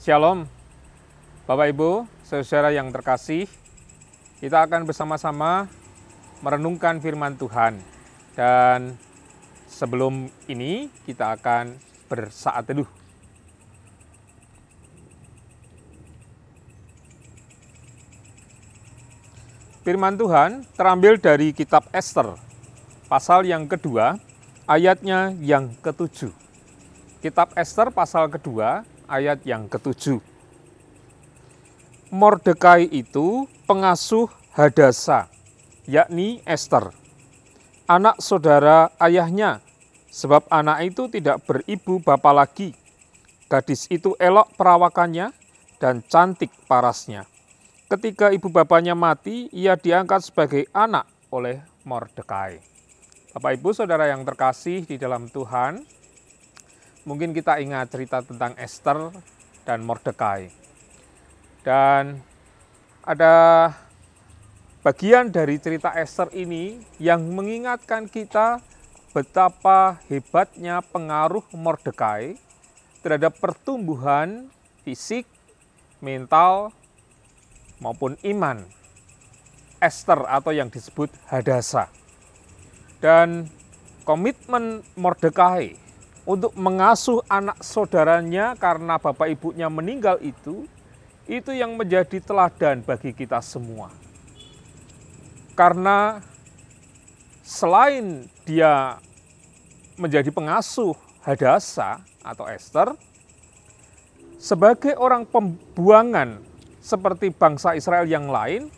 Shalom, Bapak Ibu, saudara yang terkasih, kita akan bersama-sama merenungkan firman Tuhan. Dan sebelum ini kita akan bersaat teduh. Firman Tuhan terambil dari kitab Ester, pasal yang kedua, ayatnya yang ke-7. Kitab Ester pasal kedua, ayat yang ke-7. Mordekai itu pengasuh Hadasa, yakni Ester, anak saudara ayahnya, sebab anak itu tidak beribu bapa lagi. Gadis itu elok perawakannya dan cantik parasnya. Ketika ibu bapanya mati, ia diangkat sebagai anak oleh Mordekai. Bapak Ibu saudara yang terkasih di dalam Tuhan, mungkin kita ingat cerita tentang Ester dan Mordekai. Dan ada bagian dari cerita Ester ini yang mengingatkan kita betapa hebatnya pengaruh Mordekai terhadap pertumbuhan fisik, mental, maupun iman Ester atau yang disebut Hadasa. Dan komitmen Mordekai untuk mengasuh anak saudaranya karena bapak ibunya meninggal itu yang menjadi teladan bagi kita semua. Karena selain dia menjadi pengasuh Hadasa atau Ester, sebagai orang pembuangan seperti bangsa Israel yang lain,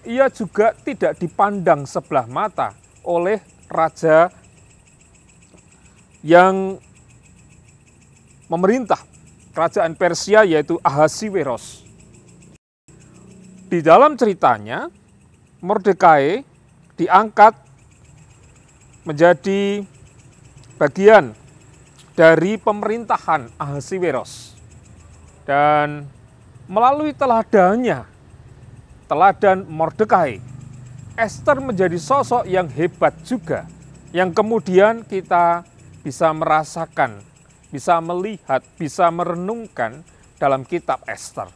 ia juga tidak dipandang sebelah mata oleh raja yang memerintah kerajaan Persia, yaitu Ahasiweros. Di dalam ceritanya, Mordekai diangkat menjadi bagian dari pemerintahan Ahasiweros. Dan melalui teladan Mordekai, Ester menjadi sosok yang hebat juga, yang kemudian kita bisa merasakan, bisa melihat, bisa merenungkan dalam kitab Ester.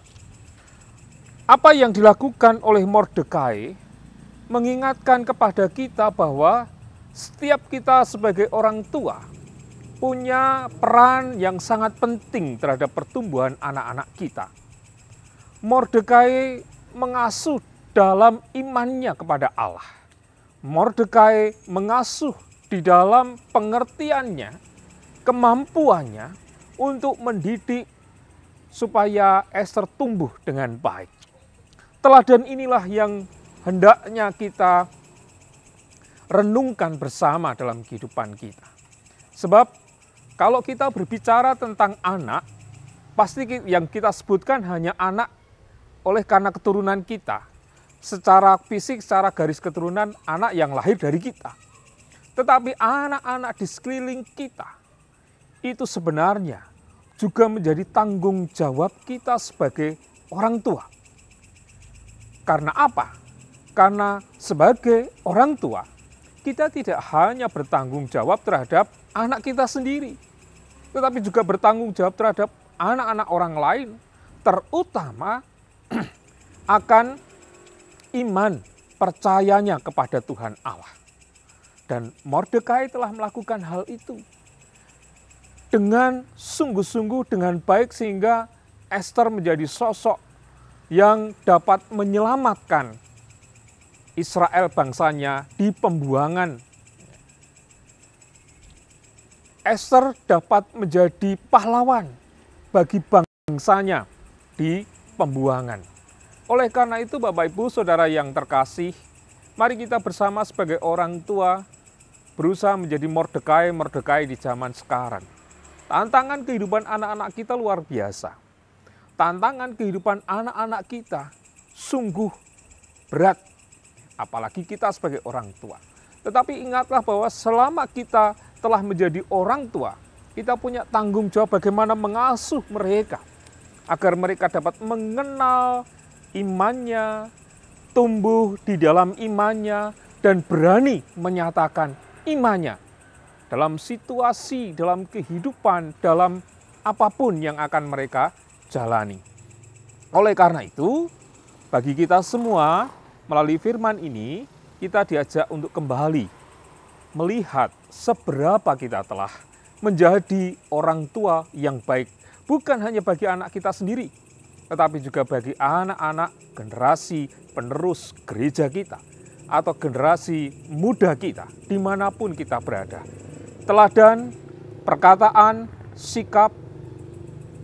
Apa yang dilakukan oleh Mordekai mengingatkan kepada kita bahwa setiap kita sebagai orang tua punya peran yang sangat penting terhadap pertumbuhan anak-anak kita. Mordekai mengasuh dalam imannya kepada Allah. Mordekai mengasuh di dalam pengertiannya, kemampuannya untuk mendidik supaya Ester tumbuh dengan baik. Teladan inilah yang hendaknya kita renungkan bersama dalam kehidupan kita. Sebab kalau kita berbicara tentang anak, pasti yang kita sebutkan hanya anak oleh karena keturunan kita. Secara fisik, secara garis keturunan, anak yang lahir dari kita. Tetapi anak-anak di sekeliling kita itu sebenarnya juga menjadi tanggung jawab kita sebagai orang tua. Karena apa? Karena sebagai orang tua, kita tidak hanya bertanggung jawab terhadap anak kita sendiri, tetapi juga bertanggung jawab terhadap anak-anak orang lain, terutama akan iman percayanya kepada Tuhan Allah. Dan Mordekai telah melakukan hal itu dengan sungguh-sungguh, dengan baik, sehingga Ester menjadi sosok yang dapat menyelamatkan Israel bangsanya di pembuangan. Ester dapat menjadi pahlawan bagi bangsanya di pembuangan. Oleh karena itu, Bapak Ibu saudara yang terkasih, mari kita bersama sebagai orang tua berusaha menjadi Mordekai di zaman sekarang. Tantangan kehidupan anak-anak kita luar biasa. Tantangan kehidupan anak-anak kita sungguh berat, apalagi kita sebagai orang tua. Tetapi ingatlah bahwa selama kita telah menjadi orang tua, kita punya tanggung jawab bagaimana mengasuh mereka, agar mereka dapat mengenal imannya, tumbuh di dalam imannya, dan berani menyatakan imannya dalam situasi, dalam kehidupan, dalam apapun yang akan mereka jalani. Oleh karena itu, bagi kita semua melalui firman ini, kita diajak untuk kembali melihat seberapa kita telah menjadi orang tua yang baik. Bukan hanya bagi anak kita sendiri, tetapi juga bagi anak-anak generasi penerus gereja kita atau generasi muda kita dimanapun kita berada. Teladan, perkataan, sikap,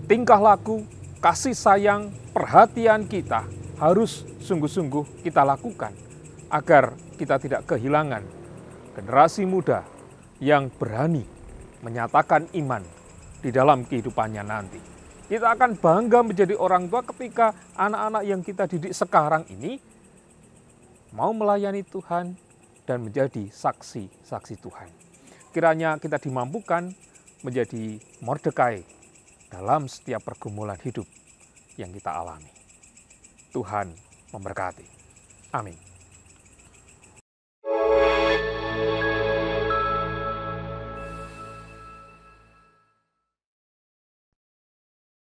tingkah laku, kasih sayang, perhatian kita harus sungguh-sungguh kita lakukan agar kita tidak kehilangan generasi muda yang berani menyatakan iman di dalam kehidupannya nanti. Kita akan bangga menjadi orang tua ketika anak-anak yang kita didik sekarang ini mau melayani Tuhan dan menjadi saksi-saksi Tuhan. Kiranya kita dimampukan menjadi Mordekai dalam setiap pergumulan hidup yang kita alami. Tuhan memberkati. Amin.